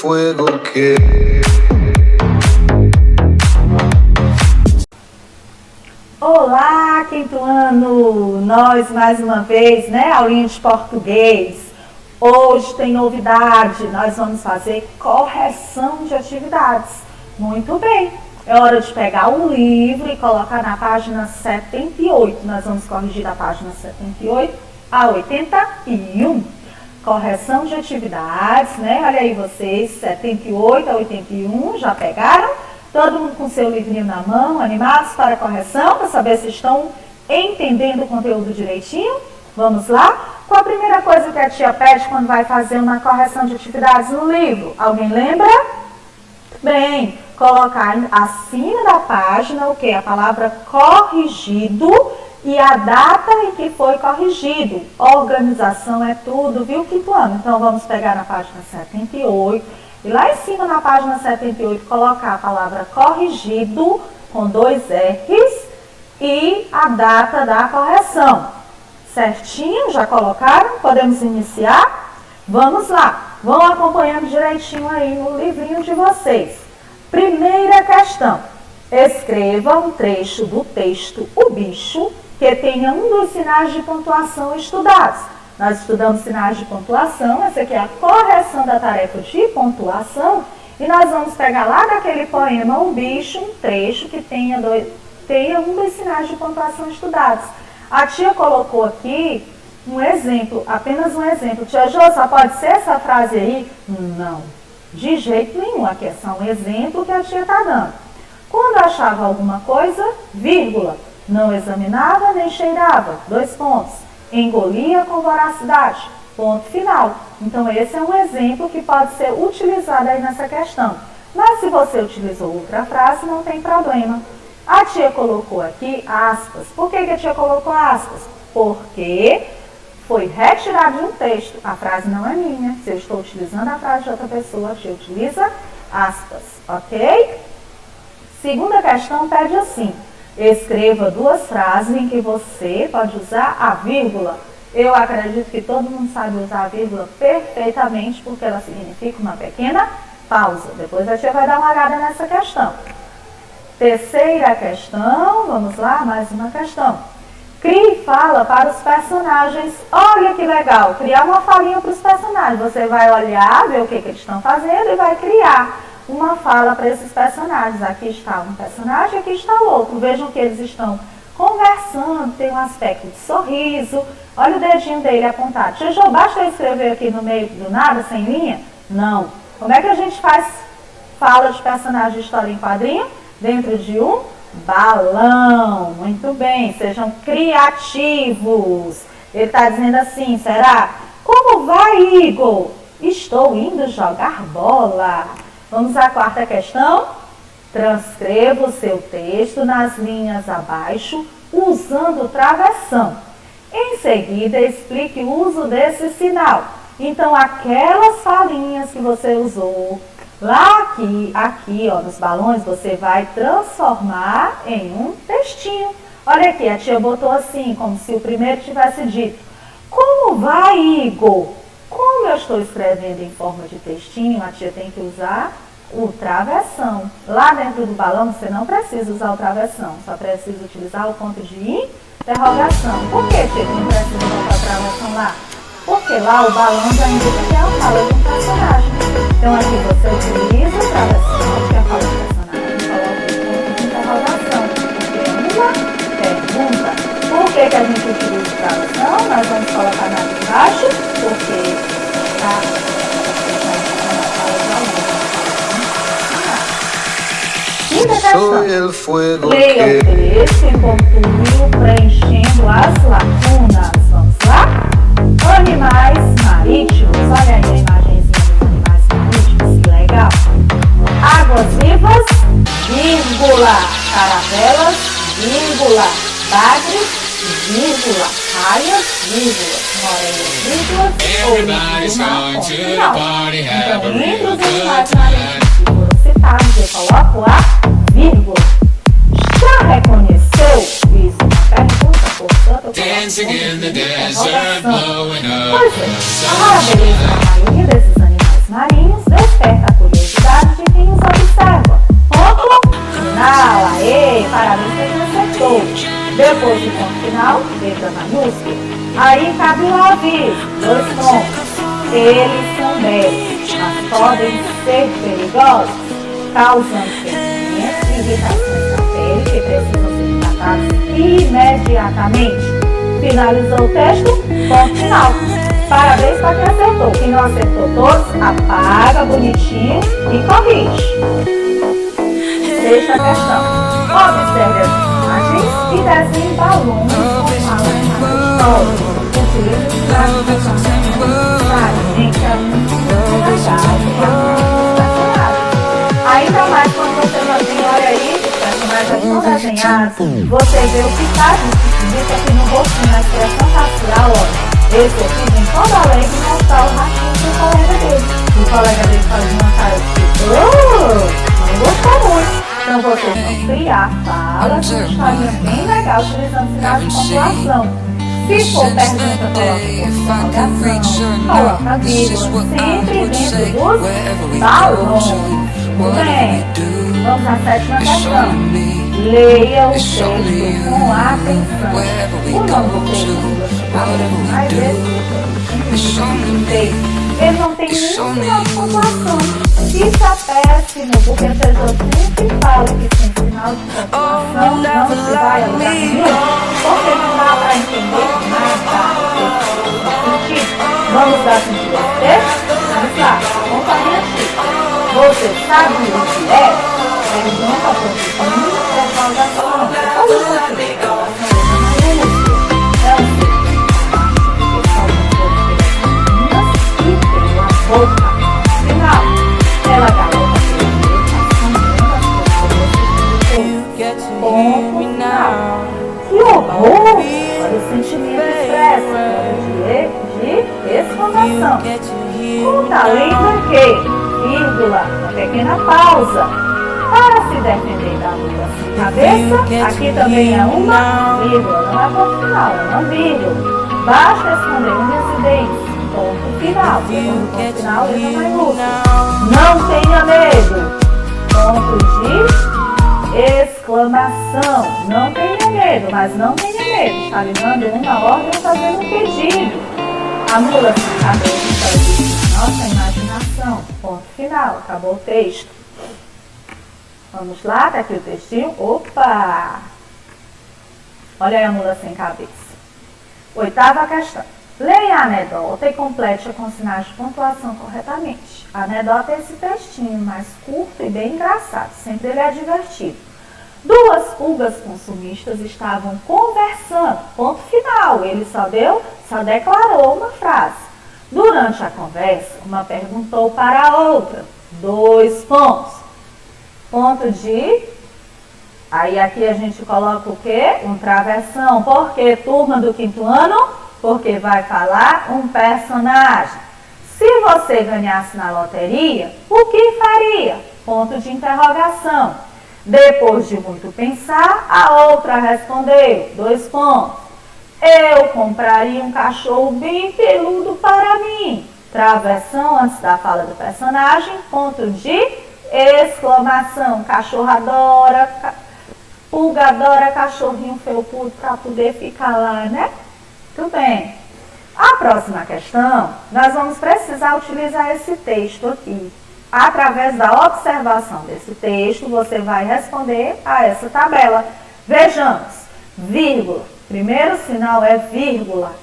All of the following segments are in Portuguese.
fuego que... Olá, quinto ano! Nós mais uma vez, né? Aulinha de português. Hoje tem novidade, nós vamos fazer correção de atividades. Muito bem, é hora de pegar o livro e colocar na página 78. Nós vamos corrigir da página 78 a 81. Correção de atividades, né? Olha aí vocês, 78 a 81, já pegaram? Todo mundo com seu livrinho na mão, animados para a correção, para saber se estão entendendo o conteúdo direitinho? Vamos lá? Qual a primeira coisa que a tia pede quando vai fazer uma correção de atividades no livro? Alguém lembra? Bem, colocar acima da página o quê? A palavra corrigido e a data em que foi corrigido. Organização é tudo, viu, quinto ano? Então, vamos pegar na página 78 e lá em cima na página 78 colocar a palavra corrigido com 2 R's e a data da correção. Certinho? Já colocaram? Podemos iniciar? Vamos lá. Vão acompanhando direitinho aí no livrinho de vocês. Primeira questão. Escreva um trecho do texto O Bicho que tenha um dos sinais de pontuação estudados. Nós estudamos sinais de pontuação, essa aqui é a correção da tarefa de pontuação, e nós vamos pegar lá daquele poema O Bicho, um trecho que tenha um dos sinais de pontuação estudados. A tia colocou aqui um exemplo, apenas um exemplo. Tia Jô, só pode ser essa frase aí? Não, de jeito nenhum, aqui é só um exemplo que a tia está dando. Quando achava alguma coisa, vírgula, não examinava nem cheirava, 2 pontos. Engolia com voracidade, ponto final. Então, esse é um exemplo que pode ser utilizado aí nessa questão. Mas se você utilizou outra frase, não tem problema. A tia colocou aqui aspas. Por que a tia colocou aspas? Porque foi retirado de um texto. A frase não é minha. Se eu estou utilizando a frase de outra pessoa, a tia utiliza aspas, ok? Segunda questão pede assim. Escreva 2 frases em que você pode usar a vírgula. Eu acredito que todo mundo sabe usar a vírgula perfeitamente, porque ela significa uma pequena pausa. Depois a tia vai dar uma olhada nessa questão. Terceira questão, vamos lá, mais uma questão. Crie fala para os personagens. Olha que legal, criar uma falinha para os personagens. Você vai olhar, ver o que eles estão fazendo e vai criar uma fala para esses personagens. Aqui está um personagem, aqui está o outro. Vejam que eles estão conversando, tem um aspecto de sorriso. Olha o dedinho dele apontado. Tia Jô, basta eu escrever aqui no meio do nada, sem linha? Não. Como é que a gente faz fala de personagem de história em quadrinho? Dentro de um balão. Muito bem, sejam criativos. Ele está dizendo assim, será? Como vai, Igor? Estou indo jogar bola. Vamos à quarta questão. Transcreva o seu texto nas linhas abaixo, usando travessão. Em seguida, explique o uso desse sinal. Então, aquelas falinhas que você usou, lá aqui, ó, nos balões, você vai transformar em um textinho. Olha aqui, a tia botou assim, como se o primeiro tivesse dito. Como vai, Igor? Como eu estou escrevendo em forma de textinho, a tia tem que usar o travessão. Lá dentro do balão você não precisa usar o travessão, só precisa utilizar o ponto de interrogação. Por que, tia, não precisa botar o travessão lá? Porque lá o balão já indica que é a fala de um personagem. Então aqui você utiliza o travessão, que é a fala do personagem, coloca o ponto de interrogação, porque é uma pergunta. Por que a gente utiliza o travessão? Nós vamos colocar lá embaixo, porque está leia o texto e pontue preenchendo as lacunas. Vamos lá? Animais marítimos. Olha aí a imagenzinha dos animais marítimos, que legal. Águas vivas, vírgula. Caravelas, vírgula. Bagres, vírgula. Raias, vírgula. Moreias, vírgula. Então, entre os animais marítimos que foram citados, eu coloco a vírgula. Já reconheceu? Fiz uma pergunta, portanto, eu coloco interrogação. Pois é, a beleza da maioria desses animais marinhos desperta a podem ser perigosos, causando ferimentos e irritações na pele que precisam ser tratados imediatamente. Finalizou o texto? Ponto final. Parabéns para quem acertou. Quem não acertou todos, apaga bonitinho e corrige. Sexta questão. Observe as imagens e desenhe balões com palavras históricas. Utilize os traços gente, é muito legal. Ainda mais quando você não tem, olha aí, os personagens estão desenhados. Você vê o que faz, isso aqui no rostinho, na expressão facial, olha. Esse aqui vem todo alegre e mostrar o rachinho do colega dele. O colega dele faz uma cara de não gostou muito. Então vocês vão criar falas, uma historinha bem legal, utilizando sinais de pontuação. Se for pergunta, coloca interrogação, coloca vírgula, sempre dentro dos balões. Bem, vamos à sétima questão. Leia o texto com atenção. O nome do texto mais ele não tem nenhum sinal de pontuação. Isso é péssimo, porque a pessoa sempre fala que tem sinal de pontuação, não se vai a lugar nenhum, porque não dá para entender nada. Vamos dar sentido ao texto? Vamos lá, companhia X. Você sabe o que é? Pergunta para o Final, ela garota ponto final. Que horror! Olha o sentimento expresso de exclamação. Com talento que, vírgula, uma pequena pausa. Para se defender da luta sem cabeça, aqui também é uma vírgula, não é ponto final, é uma vírgula. Basta esconder unhas e dentes. Ponto final. Depois do ponto final, letra maiúscula. Não tenha medo. Ponto de exclamação. Não tenha medo, mas não tenha medo. Está ligando uma ordem ou fazendo um pedido. A mula sem cabeça está nossa imaginação. Ponto final. Acabou o texto. Vamos lá, tá aqui o textinho. Opa! Olha aí a mula sem cabeça. Oitava questão. Leia a anedota e complete com sinais de pontuação corretamente. A anedota é esse textinho mais curto e bem engraçado. Sempre ele é divertido. Duas pulgas consumistas estavam conversando. Ponto final. Ele só declarou uma frase. Durante a conversa, uma perguntou para a outra. 2 pontos. Ponto de... Aí aqui a gente coloca o quê? Um travessão. Por quê? Turma do 5º ano? Porque vai falar um personagem. Se você ganhasse na loteria, o que faria? Ponto de interrogação. Depois de muito pensar, a outra respondeu. 2 pontos. Eu compraria um cachorro bem peludo para mim. Travessão antes da fala do personagem. Ponto de exclamação. Cachorro adora, pulga adora cachorrinho felpudo para poder ficar lá, né? Tudo bem. A próxima questão, nós vamos precisar utilizar esse texto aqui. Através da observação desse texto, você vai responder a essa tabela. Vejamos, vírgula. Primeiro sinal é vírgula.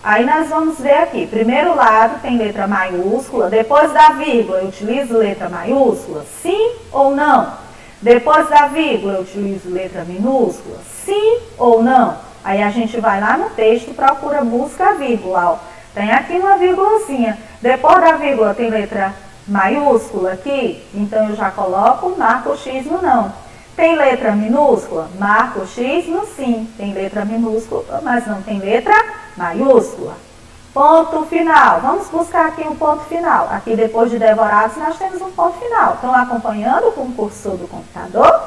Aí nós vamos ver aqui. Primeiro lado tem letra maiúscula. Depois da vírgula, eu utilizo letra maiúscula? Sim ou não? Depois da vírgula, eu utilizo letra minúscula? Sim ou não? Aí a gente vai lá no texto, procura, busca a vírgula. Ó. Tem aqui uma vírgulazinha. Depois da vírgula tem letra maiúscula aqui. Então eu já coloco, marco o X no não. Tem letra minúscula? Marco o X no sim. Tem letra minúscula, mas não tem letra maiúscula. Ponto final. Vamos buscar aqui um ponto final. Aqui depois de devorados nós temos um ponto final. Estão acompanhando com o cursor do computador?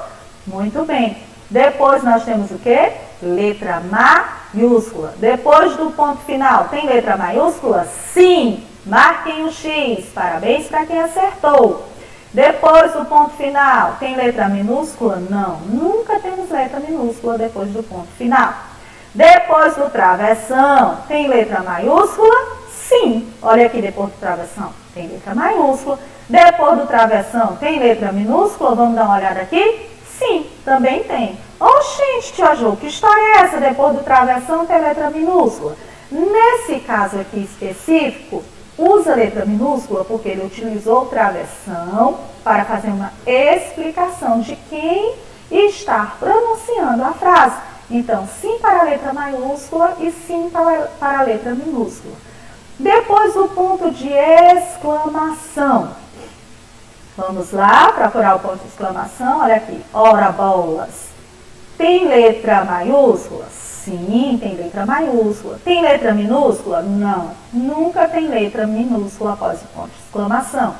Muito bem. Depois nós temos o quê? Letra maiúscula. Depois do ponto final, tem letra maiúscula? Sim! Marquem o X. Parabéns para quem acertou. Depois do ponto final, tem letra minúscula? Não, nunca temos letra minúscula depois do ponto final. Depois do travessão, tem letra maiúscula? Sim. Olha aqui, depois do travessão, tem letra maiúscula. Depois do travessão, tem letra minúscula? Vamos dar uma olhada aqui? Sim, também tem. Oxente, tia Jo, que história é essa? Depois do travessão tem letra minúscula. Nesse caso aqui específico, usa letra minúscula porque ele utilizou o travessão para fazer uma explicação de quem está pronunciando a frase. Então, sim para a letra maiúscula e sim para a letra minúscula. Depois do ponto de exclamação. Vamos lá, procurar o ponto de exclamação. Olha aqui, ora bolas. Tem letra maiúscula? Sim, tem letra maiúscula. Tem letra minúscula? Não, nunca tem letra minúscula após o ponto de exclamação.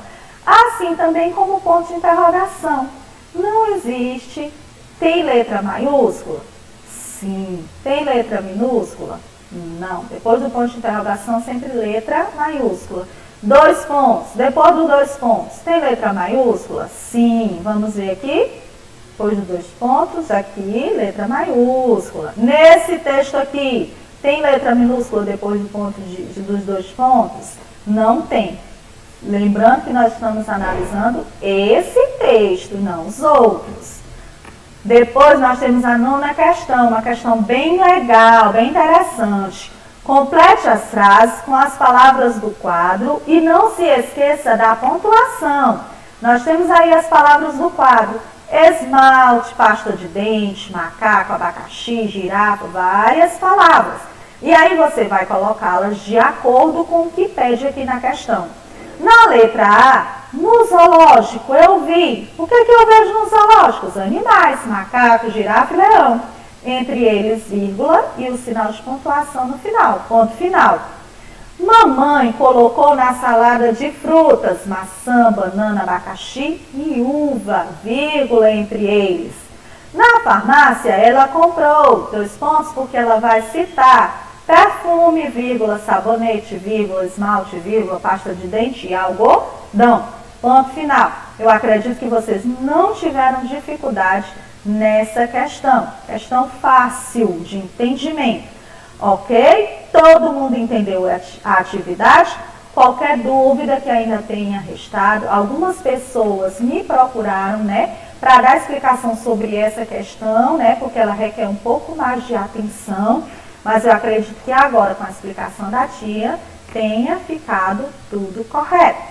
Assim também como o ponto de interrogação. Não existe. Tem letra maiúscula? Sim. Tem letra minúscula? Não. Depois do ponto de interrogação, sempre letra maiúscula. 2 pontos. Depois dos 2 pontos, tem letra maiúscula? Sim. Vamos ver aqui. Depois dos 2 pontos, aqui, letra maiúscula. Nesse texto aqui, tem letra minúscula depois do ponto dos 2 pontos? Não tem. Lembrando que nós estamos analisando esse texto, não os outros. Depois nós temos a 9ª questão, uma questão bem legal, bem interessante. Complete as frases com as palavras do quadro e não se esqueça da pontuação. Nós temos aí as palavras do quadro. Esmalte, pasta de dente, macaco, abacaxi, girafa, várias palavras. E aí você vai colocá-las de acordo com o que pede aqui na questão. Na letra A, no zoológico, eu vi. O que eu vejo nos zoológicos? Animais, macaco, girafa e leão. Entre eles, vírgula e o sinal de pontuação no final, ponto final. Mamãe colocou na salada de frutas, maçã, banana, abacaxi e uva, vírgula entre eles. Na farmácia, ela comprou, 2 pontos, porque ela vai citar perfume, vírgula, sabonete, vírgula, esmalte, vírgula, pasta de dente e algodão. Ponto final. Eu acredito que vocês não tiveram dificuldade nessa questão. Questão fácil de entendimento. Ok? Todo mundo entendeu a atividade? Qualquer dúvida que ainda tenha restado, algumas pessoas me procuraram, né, para dar explicação sobre essa questão, né, porque ela requer um pouco mais de atenção, mas eu acredito que agora, com a explicação da tia, tenha ficado tudo correto.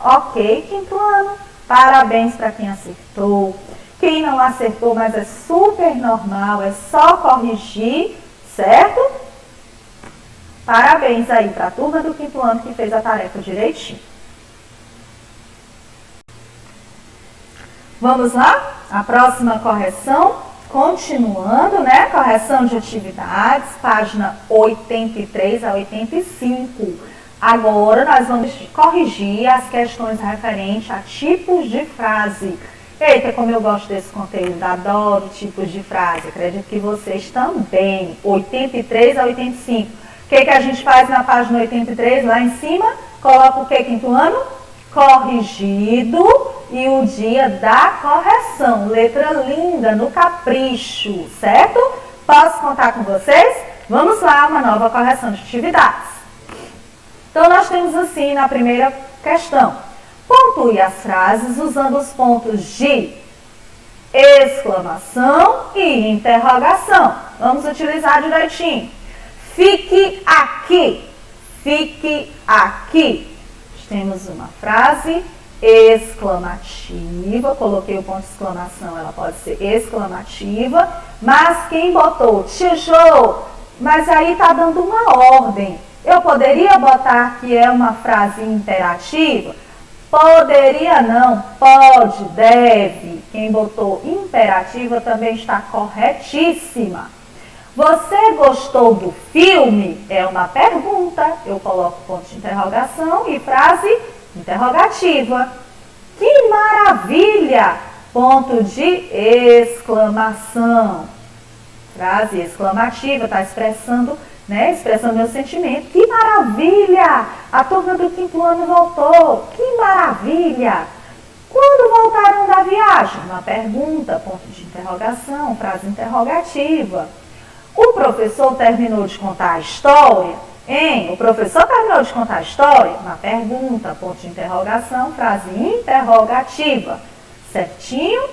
Ok, 5º ano? Parabéns para quem acertou. Quem não acertou, mas é super normal, é só corrigir, certo? Parabéns aí para a turma do 5º ano que fez a tarefa direitinho. Vamos lá? A próxima correção, continuando, né? Correção de atividades, página 83 a 85. Agora nós vamos corrigir as questões referentes a tipos de frase. Eita, como eu gosto desse conteúdo, adoro tipos de frase. Acredito que vocês também. 83 a 85. O que a gente faz na página 83, lá em cima? Coloca o que, 5º ano? Corrigido e o dia da correção. Letra linda, no capricho, certo? Posso contar com vocês? Vamos lá, uma nova correção de atividades. Então, nós temos assim, na primeira questão. Pontue as frases usando os pontos de exclamação e interrogação. Vamos utilizar direitinho. Fique aqui. Fique aqui. Temos uma frase exclamativa. Coloquei o ponto de exclamação, ela pode ser exclamativa. Mas quem botou tijolo? Mas aí está dando uma ordem. Eu poderia botar que é uma frase imperativa? Poderia não, pode, deve. Quem botou imperativa também está corretíssima. Você gostou do filme? É uma pergunta. Eu coloco ponto de interrogação e frase interrogativa. Que maravilha! Ponto de exclamação. Frase exclamativa, está expressando, né, expressando meu sentimento. Que maravilha! A turma do 5º ano voltou. Que maravilha! Quando voltaram da viagem? Uma pergunta, ponto de interrogação, frase interrogativa. O professor terminou de contar a história? Em, o professor terminou de contar a história? Uma pergunta, ponto de interrogação, frase interrogativa. Certinho?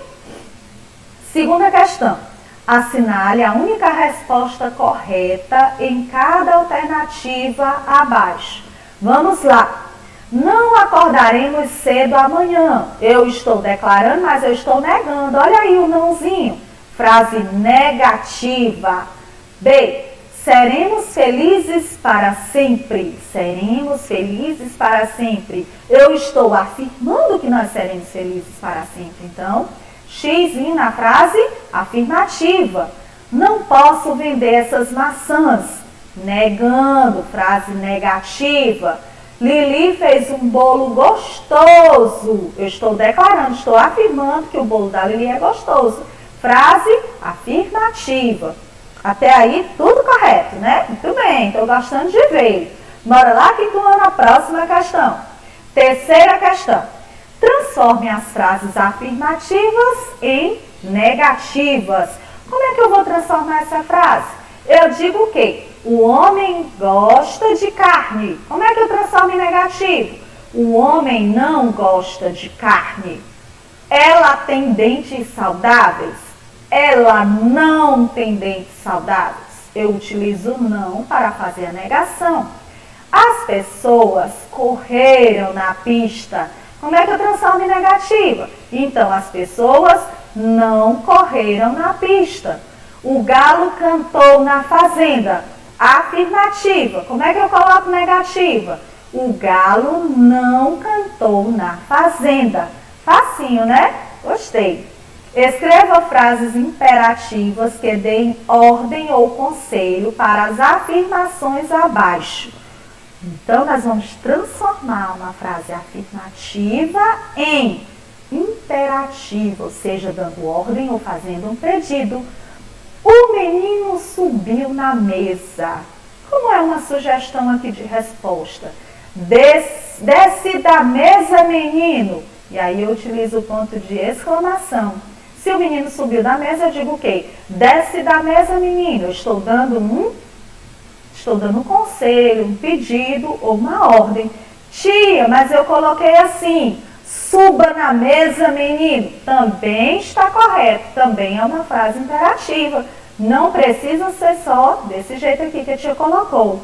Segunda questão. Assinale a única resposta correta em cada alternativa abaixo. Vamos lá. Não acordaremos cedo amanhã. Eu estou declarando, mas eu estou negando. Olha aí o nãozinho. Frase negativa. B. Seremos felizes para sempre. Seremos felizes para sempre. Eu estou afirmando que nós seremos felizes para sempre. Então, X na frase afirmativa. Não posso vender essas maçãs. Negando, frase negativa. Lili fez um bolo gostoso. Eu estou declarando, estou afirmando que o bolo da Lili é gostoso. Frase afirmativa. Até aí, tudo correto, né? Muito bem, estou gostando de ver. Bora lá que continua na próxima questão. Terceira questão. Transforme as frases afirmativas em negativas. Como é que eu vou transformar essa frase? Eu digo o quê? O homem gosta de carne. Como é que eu transformo em negativo? O homem não gosta de carne. Ela tem dentes saudáveis? Ela não tem dentes saudáveis. Eu utilizo não para fazer a negação. As pessoas correram na pista. Como é que eu transformo em negativa? Então, as pessoas não correram na pista. O galo cantou na fazenda. Afirmativa. Como é que eu coloco negativa? O galo não cantou na fazenda. Facinho, né? Gostei. Escreva frases imperativas que deem ordem ou conselho para as afirmações abaixo. Então, nós vamos transformar uma frase afirmativa em imperativa, ou seja, dando ordem ou fazendo um pedido. O menino subiu na mesa. Como é uma sugestão aqui de resposta? Desce da mesa, menino. E aí eu utilizo o ponto de exclamação. Se o menino subiu da mesa, eu digo o quê? Desce da mesa, menino. Eu estou dando um conselho, um pedido ou uma ordem. Tia, mas eu coloquei assim, suba na mesa, menino. Também está correto, também é uma frase imperativa. Não precisa ser só desse jeito aqui que a tia colocou.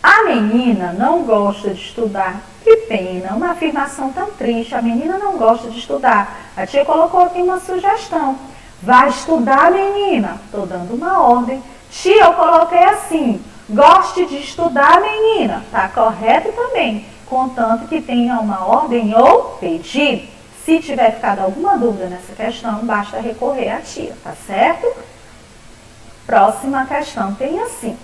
A menina não gosta de estudar. Que pena, uma afirmação tão triste. A menina não gosta de estudar. A tia colocou aqui uma sugestão. Vai estudar, menina. Estou dando uma ordem. Tia, eu coloquei assim. Goste de estudar, menina. Está correto também. Contanto que tenha uma ordem ou pedido. Se tiver ficado alguma dúvida nessa questão, basta recorrer à tia, tá certo? Próxima questão tem assim.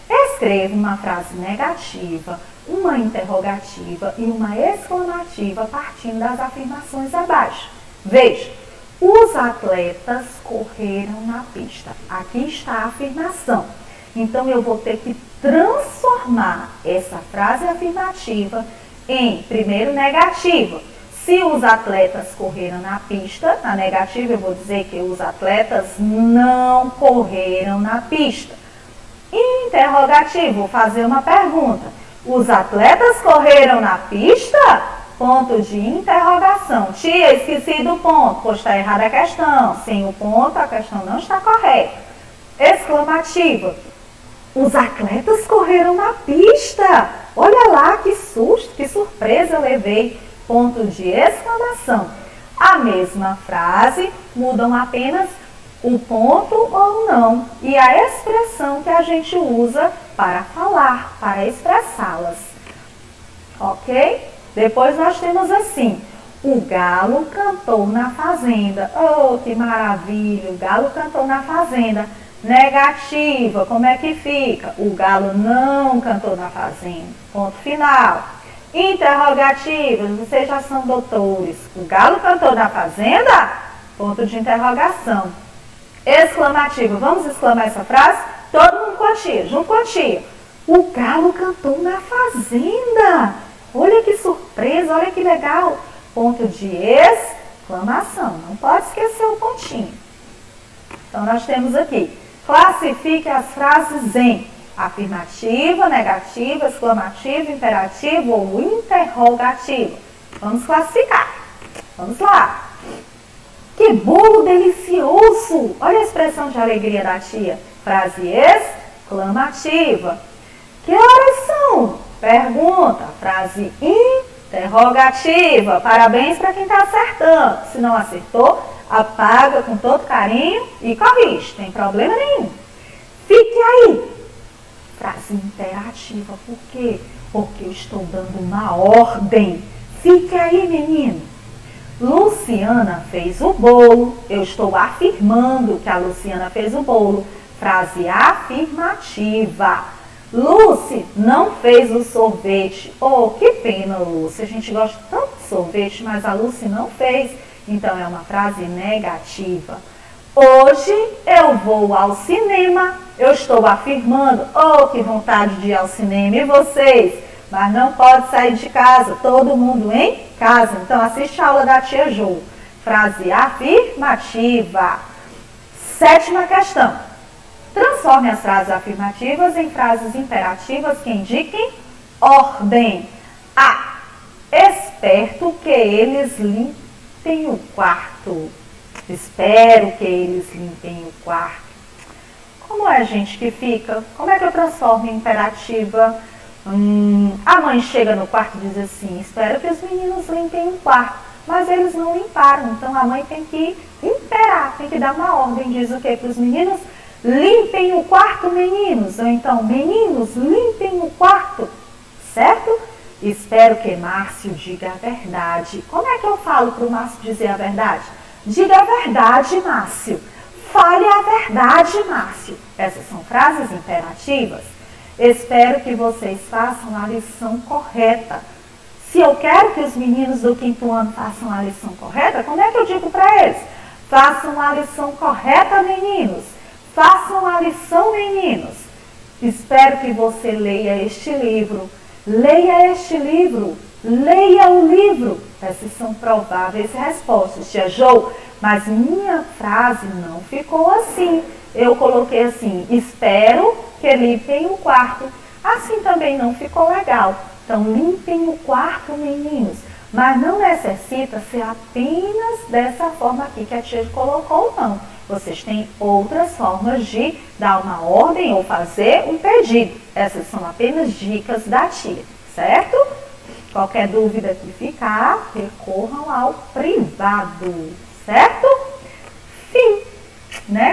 Escreva uma frase negativa, uma interrogativa e uma exclamativa partindo das afirmações abaixo. Veja, os atletas correram na pista. Aqui está a afirmação. Então, eu vou ter que transformar essa frase afirmativa em, primeiro, negativa. Se os atletas correram na pista, na negativa eu vou dizer que os atletas não correram na pista. Interrogativo, vou fazer uma pergunta. Os atletas correram na pista? Ponto de interrogação. Tia, esqueci do ponto, pois está errada a questão. Sem o ponto, a questão não está correta. Exclamativa. Os atletas correram na pista. Olha lá que susto, que surpresa eu levei. Ponto de exclamação. A mesma frase, mudam apenas o ponto ou não e a expressão que a gente usa para falar, para expressá-las. Ok? Depois nós temos assim, o galo cantou na fazenda. Oh, que maravilha! O galo cantou na fazenda. Negativa, como é que fica? O galo não cantou na fazenda. Ponto final. Interrogativa, vocês já são doutores. O galo cantou na fazenda? Ponto de interrogação. Exclamativa, vamos exclamar essa frase? Todo mundo com a tia, junto com a tia. O galo cantou na fazenda. Olha que surpresa, olha que legal. Ponto de exclamação, não pode esquecer o pontinho. Então, nós temos aqui, classifique as frases em Afirmativa, negativa, exclamativa, imperativa ou interrogativa? Vamos classificar. Vamos lá. Que bolo delicioso! Olha a expressão de alegria da tia. Frase exclamativa. Que horas são? Pergunta. Frase interrogativa. Parabéns para quem está acertando. Se não acertou, apaga com todo carinho e corrige. Tem problema nenhum. Fique aí. Frase imperativa. Por quê? Porque eu estou dando uma ordem. Fique aí, menino. Luciana fez o bolo. Eu estou afirmando que a Luciana fez o bolo. Frase afirmativa. Lucy não fez o sorvete. Oh, que pena, Lucy. A gente gosta tanto de sorvete, mas a Lucy não fez. Então, é uma frase negativa. Hoje eu vou ao cinema. Eu estou afirmando. Oh, que vontade de ir ao cinema. E vocês? Mas não pode sair de casa. Todo mundo em casa. Então, assiste a aula da tia Jo. Frase afirmativa. 7ª questão. Transforme as frases afirmativas em frases imperativas que indiquem ordem. A. Espero que eles limpem o quarto. Espero que eles limpem o quarto. Como é, gente, que fica? Como é que eu transformo em imperativa? A mãe chega no quarto e diz assim: espero que os meninos limpem o quarto. Mas eles não limparam. Então, a mãe tem que imperar, tem que dar uma ordem. Diz o que para os meninos? Limpem o quarto, meninos. Ou então, meninos, limpem o quarto. Certo? Espero que Márcio diga a verdade. Como é que eu falo para o Márcio dizer a verdade? Diga a verdade, Márcio. Fale a verdade, Márcio. Essas são frases imperativas. Espero que vocês façam a lição correta. Se eu quero que os meninos do 5º ano façam a lição correta, como é que eu digo para eles? Façam a lição correta, meninos. Façam a lição, meninos. Espero que você leia este livro. Leia este livro. Leia o livro. Essas são prováveis respostas. Tia Jo, mas minha frase não ficou assim. Eu coloquei assim: espero que limpem o quarto. Assim também não ficou legal. Então, limpem o quarto, meninos. Mas não necessita ser apenas dessa forma aqui que a tia colocou, não. Vocês têm outras formas de dar uma ordem ou fazer um pedido. Essas são apenas dicas da tia, certo? Qualquer dúvida que ficar, recorram ao privado, certo? Fim.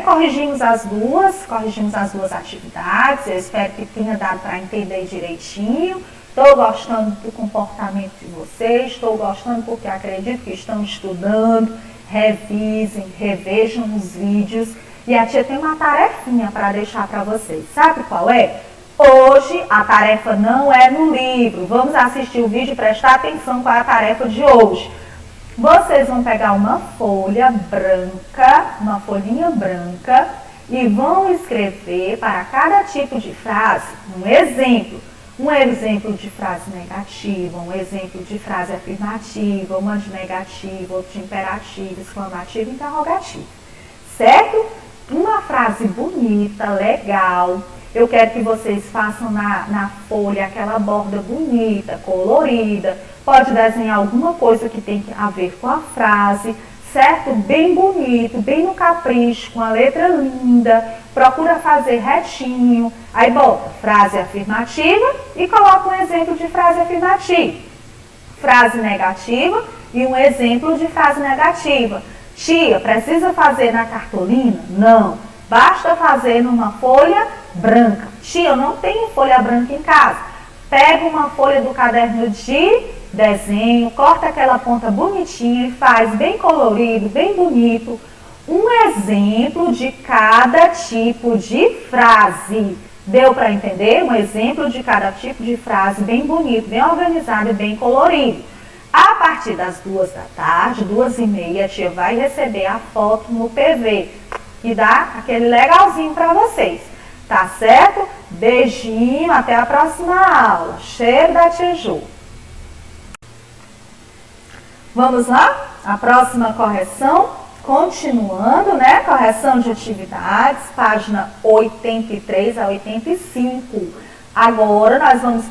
Corrigimos as duas atividades. Eu espero que tenha dado para entender direitinho. Estou gostando do comportamento de vocês, estou gostando porque acredito que estão estudando. Revisem, revejam os vídeos. E a tia tem uma tarefinha para deixar para vocês. Sabe qual é? Hoje a tarefa não é no livro. Vamos assistir o vídeo e prestar atenção qual é a tarefa de hoje. Vocês vão pegar uma folha branca, uma folhinha branca, e vão escrever para cada tipo de frase um exemplo. Um exemplo de frase negativa, um exemplo de frase afirmativa, uma de negativa, outra de imperativa, exclamativa e interrogativa. Certo? Uma frase bonita, legal. Eu quero que vocês façam na folha aquela borda bonita, colorida. Pode desenhar alguma coisa que tem a ver com a frase, certo? Bem bonito, bem no capricho, com a letra linda. Procura fazer retinho. Aí bota frase afirmativa e coloca um exemplo de frase afirmativa. Frase negativa e um exemplo de frase negativa. Tia, precisa fazer na cartolina? Não. Basta fazer numa folha branca. Tia, eu não tenho folha branca em casa. Pega uma folha do caderno de desenho, corta aquela ponta bonitinha e faz bem colorido, bem bonito, um exemplo de cada tipo de frase. Deu para entender? Um exemplo de cada tipo de frase bem bonito, bem organizado e bem colorido. A partir das 2 da tarde, 2h30, a tia vai receber a foto no PV e dá aquele legalzinho para vocês. Tá certo? Beijinho, até a próxima aula. Cheiro da tia Jo. Vamos lá? A próxima correção. Continuando, né? Correção de atividades, página 83 a 85. Agora nós vamos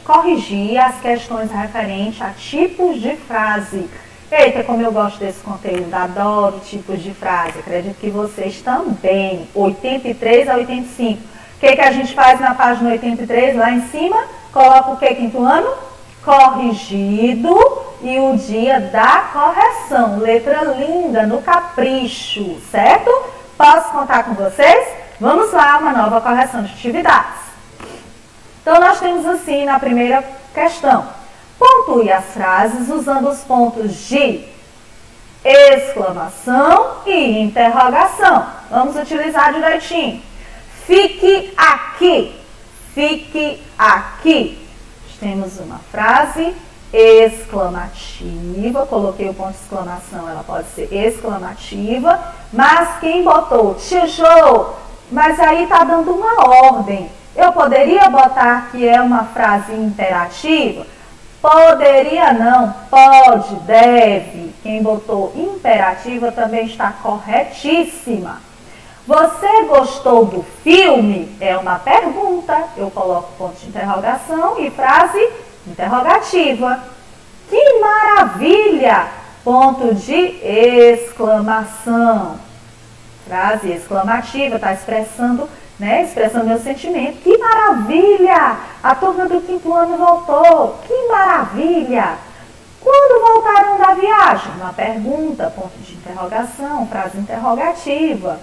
corrigir as questões referentes a tipos de frase. Eita, como eu gosto desse conteúdo, adoro tipos de frase. Acredito que vocês também. 83 a 85. O que a gente faz na página 83, lá em cima? Coloca o que, quinto ano? Corrigido e o dia da correção. Letra linda, no capricho, certo? Posso contar com vocês? Vamos lá, uma nova correção de atividades. Então, nós temos assim, na primeira questão, pontue as frases usando os pontos de exclamação e interrogação. Vamos utilizar direitinho. Fique aqui. Fique aqui. Temos uma frase exclamativa, coloquei o ponto de exclamação, ela pode ser exclamativa, mas quem botou tijolo, mas aí está dando uma ordem. Eu poderia botar que é uma frase imperativa? Poderia não, pode, deve. Quem botou imperativa também está corretíssima. Você gostou do filme? É uma pergunta. Eu coloco ponto de interrogação e frase interrogativa. Que maravilha! Ponto de exclamação. Frase exclamativa, está expressando, né? Expressando meu sentimento. Que maravilha! A turma do quinto ano voltou. Que maravilha! Quando voltaram da viagem? Uma pergunta, ponto de interrogação, frase interrogativa.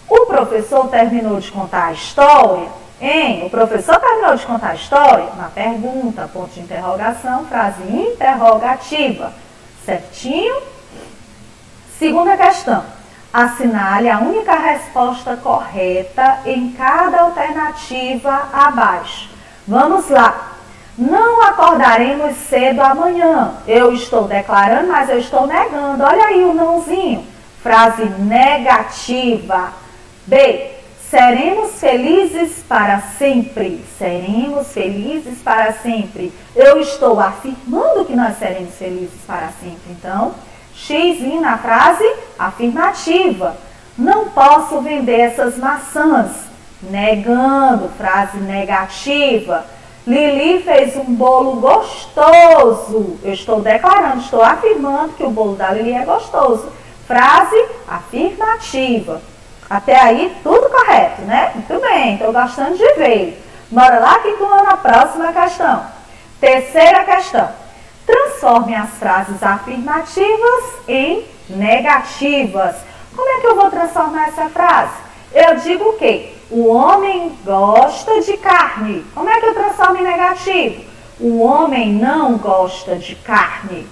O professor terminou de contar a história? Hein? O professor terminou de contar a história? Uma pergunta, ponto de interrogação, frase interrogativa. Certinho? Segunda questão. Assinale a única resposta correta em cada alternativa abaixo. Vamos lá. Não acordaremos cedo amanhã. Eu estou declarando, mas eu estou negando. Olha aí o nãozinho. Frase negativa. B. Seremos felizes para sempre. Seremos felizes para sempre. Eu estou afirmando que nós seremos felizes para sempre. Então, X na frase afirmativa. Não posso vender essas maçãs. Negando, frase negativa. Lili fez um bolo gostoso. Eu estou declarando, estou afirmando que o bolo da Lili é gostoso. Frase afirmativa. Até aí, tudo correto, né? Muito bem, estou gostando de ver. Bora lá, que na próxima questão. Terceira questão. Transforme as frases afirmativas em negativas. Como é que eu vou transformar essa frase? Eu digo o quê? O homem gosta de carne. Como é que eu transformo em negativo? O homem não gosta de carne.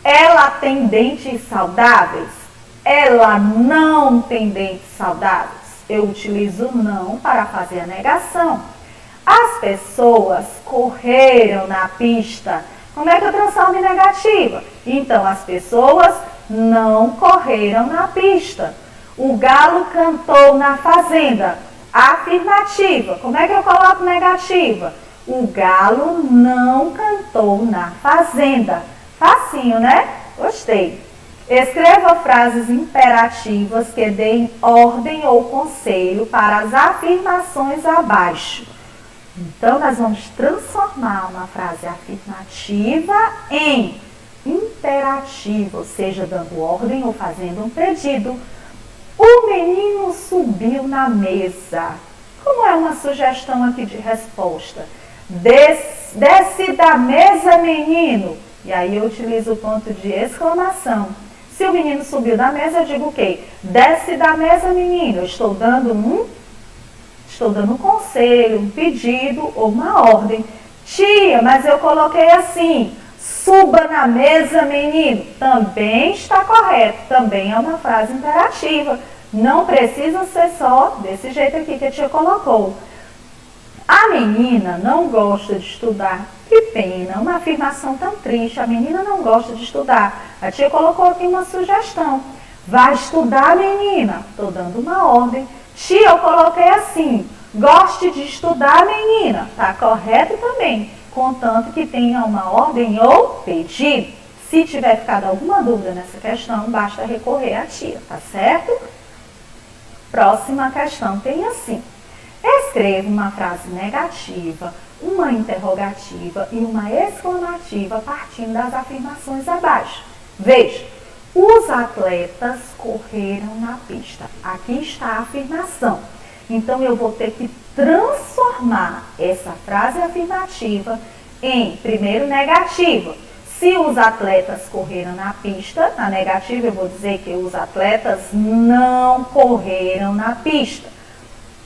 Ela tem dentes saudáveis? Ela não tem dentes saudáveis. Eu utilizo não para fazer a negação. As pessoas correram na pista. Como é que eu transformo em negativa? Então, as pessoas não correram na pista. O galo cantou na fazenda. Afirmativa. Como é que eu coloco negativa? O galo não cantou na fazenda. Facinho, né? Gostei. Escreva frases imperativas que deem ordem ou conselho para as afirmações abaixo. Então, nós vamos transformar uma frase afirmativa em imperativa, ou seja, dando ordem ou fazendo um pedido. O menino subiu na mesa. Como é uma sugestão aqui de resposta? Desce da mesa, menino. E aí eu utilizo o ponto de exclamação. Se o menino subiu da mesa, eu digo o quê? Desce da mesa, menino. Eu estou dando um conselho, um pedido ou uma ordem. Tia, mas eu coloquei assim. Suba na mesa, menino. Também está correto. Também é uma frase imperativa. Não precisa ser só desse jeito aqui que a tia colocou. A menina não gosta de estudar. Que pena, uma afirmação tão triste. A menina não gosta de estudar. A tia colocou aqui uma sugestão. Vai estudar, menina. Estou dando uma ordem. Tia, eu coloquei assim. Goste de estudar, menina. Está correto também. Contanto que tenha uma ordem ou pedido. Se tiver ficado alguma dúvida nessa questão, basta recorrer à tia, tá certo? Próxima questão tem assim. Escreva uma frase negativa, uma interrogativa e uma exclamativa partindo das afirmações abaixo. Veja, os atletas correram na pista. Aqui está a afirmação. Então, eu vou ter que transformar essa frase afirmativa em, primeiro, negativa. Se os atletas correram na pista, na negativa eu vou dizer que os atletas não correram na pista.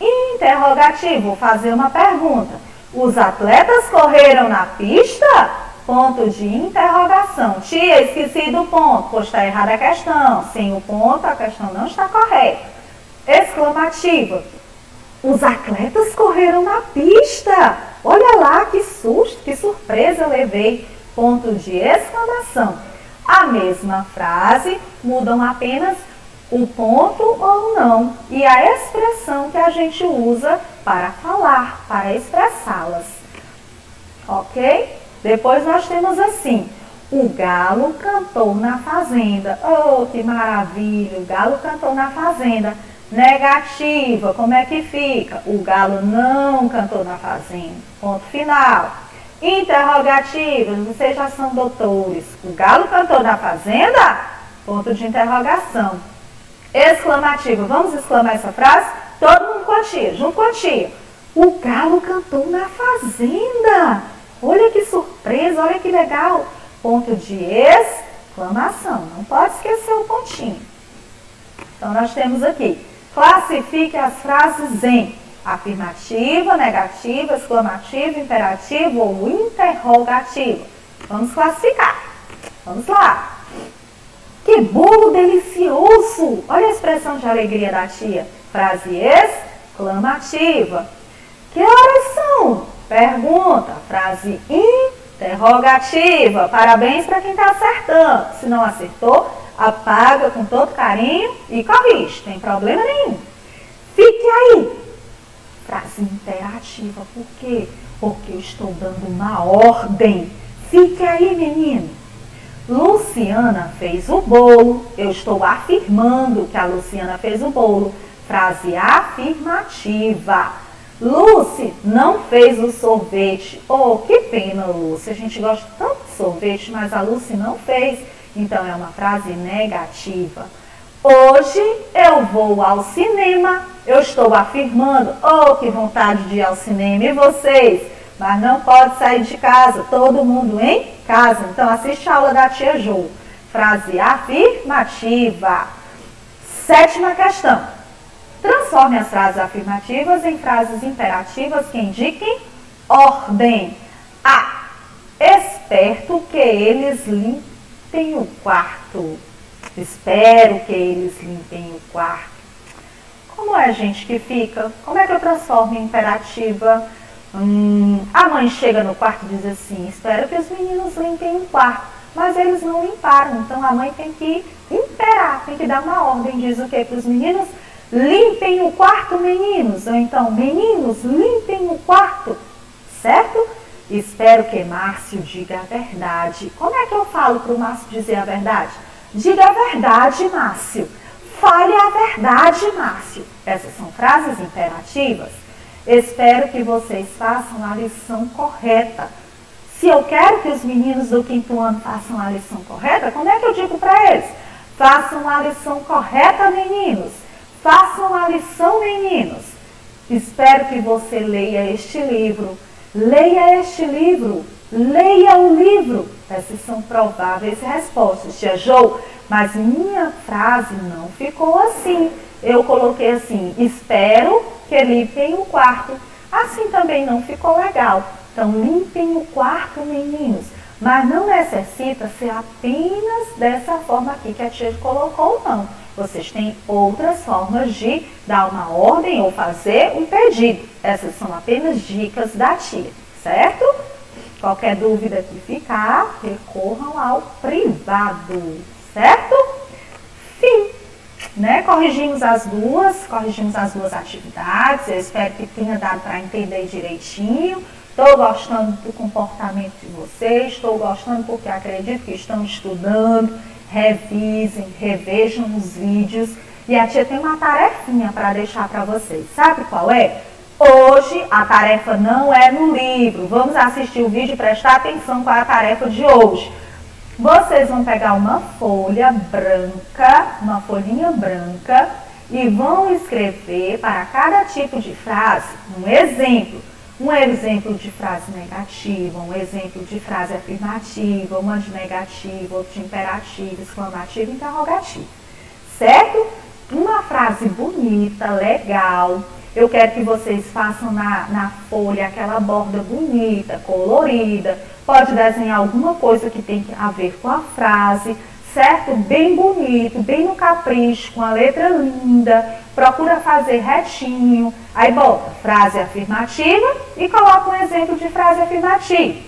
Interrogativo, vou fazer uma pergunta. Os atletas correram na pista? Ponto de interrogação. Tia, esqueci do ponto, pois está errada a questão. Sem o ponto, a questão não está correta. Exclamativa. Os atletas correram na pista. Olha lá, que susto, que surpresa eu levei. Ponto de exclamação. A mesma frase, mudam apenas o ponto ou não e a expressão que a gente usa para falar, para expressá-las. Ok? Depois nós temos assim, o galo cantou na fazenda. Oh, que maravilha, o galo cantou na fazenda. Negativa, como é que fica? O galo não cantou na fazenda. Ponto final. Interrogativa, vocês já são doutores. O galo cantou na fazenda? Ponto de interrogação. Exclamativa, vamos exclamar essa frase? Todo mundo com a tia, junto com a tia. O galo cantou na fazenda. Olha que surpresa, olha que legal. Ponto de exclamação, não pode esquecer o pontinho. Então, nós temos aqui, classifique as frases em afirmativa, negativa, exclamativa, imperativa ou interrogativa. Vamos classificar. Vamos lá. Que bolo delicioso! Olha a expressão de alegria da tia. Frase exclamativa. Que horas são? Pergunta. Frase interrogativa. Parabéns para quem está acertando. Se não acertou, apaga com todo carinho e corrige. Tem problema nenhum. Fique aí. Frase imperativa. Por quê? Porque eu estou dando uma ordem. Fique aí, menino. Luciana fez o bolo. Eu estou afirmando que a Luciana fez o bolo. Frase afirmativa. Lucy não fez o sorvete. Oh, que pena, Lucy. A gente gosta tanto de sorvete, mas a Lucy não fez. Então, é uma frase negativa. Hoje eu vou ao cinema. Eu estou afirmando. Oh, que vontade de ir ao cinema. E vocês? Mas não pode sair de casa. Todo mundo em casa. Então, assiste a aula da tia Jo. Frase afirmativa. Sétima questão. Transforme as frases afirmativas em frases imperativas que indiquem ordem. A. Espero que eles limpem o quarto. Espero que eles limpem o quarto. Como é, gente, que fica? Como é que eu transformo em imperativa? A mãe chega no quarto e diz assim, espero que os meninos limpem o quarto. Mas eles não limparam, então a mãe tem que imperar, tem que dar uma ordem. Diz o que para os meninos? Limpem o quarto, meninos. Ou então, meninos, limpem o quarto. Certo? Espero que Márcio diga a verdade. Como é que eu falo para o Márcio dizer a verdade? Diga a verdade, Márcio. Fale a verdade, Márcio. Essas são frases imperativas. Espero que vocês façam a lição correta. Se eu quero que os meninos do quinto ano façam a lição correta, como é que eu digo para eles? Façam a lição correta, meninos. Façam a lição, meninos. Espero que você leia este livro. Leia este livro. Leia o livro. Essas são prováveis respostas. Tia Jo, mas minha frase não ficou assim. Eu coloquei assim, espero que limpem o quarto. Assim também não ficou legal. Então, limpem o quarto, meninos. Mas não necessita ser apenas dessa forma aqui que a tia colocou, não. Vocês têm outras formas de dar uma ordem ou fazer um pedido. Essas são apenas dicas da tia, certo? Qualquer dúvida que ficar, recorram ao privado, certo? Fim. Corrigimos as duas atividades. Eu espero que tenha dado para entender direitinho. Estou gostando do comportamento de vocês, estou gostando porque acredito que estão estudando, revisem, revejam os vídeos. E a tia tem uma tarefinha para deixar para vocês. Sabe qual é? Hoje a tarefa não é no livro. Vamos assistir o vídeo e prestar atenção qual é a tarefa de hoje. Vocês vão pegar uma folha branca, uma folhinha branca, e vão escrever para cada tipo de frase um exemplo. Um exemplo de frase negativa, um exemplo de frase afirmativa, uma de negativa, outra de imperativa, exclamativa e interrogativa. Certo? Uma frase bonita, legal. Eu quero que vocês façam na folha aquela borda bonita, colorida. Pode desenhar alguma coisa que tem a ver com a frase, certo? Bem bonito, bem no capricho, com a letra linda. Procura fazer retinho. Aí bota frase afirmativa e coloca um exemplo de frase afirmativa.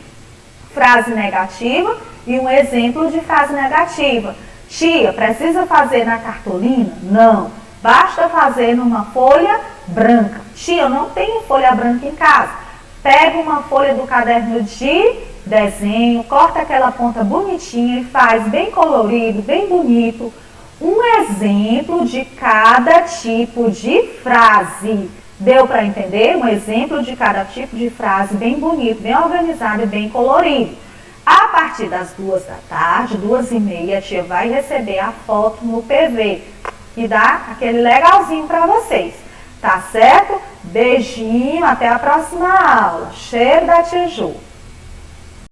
Frase negativa e um exemplo de frase negativa. Tia, precisa fazer na cartolina? Não. Basta fazer numa folha branca. Tia, eu não tenho folha branca em casa. Pega uma folha do caderno de desenho, corta aquela ponta bonitinha e faz bem colorido, bem bonito, um exemplo de cada tipo de frase. Deu para entender? Um exemplo de cada tipo de frase bem bonito, bem organizado e bem colorido. A partir das 2 da tarde, 2h30, a tia vai receber a foto no PV e dá aquele legalzinho para vocês. Tá certo? Beijinho, até a próxima aula. Cheiro da tia Ju.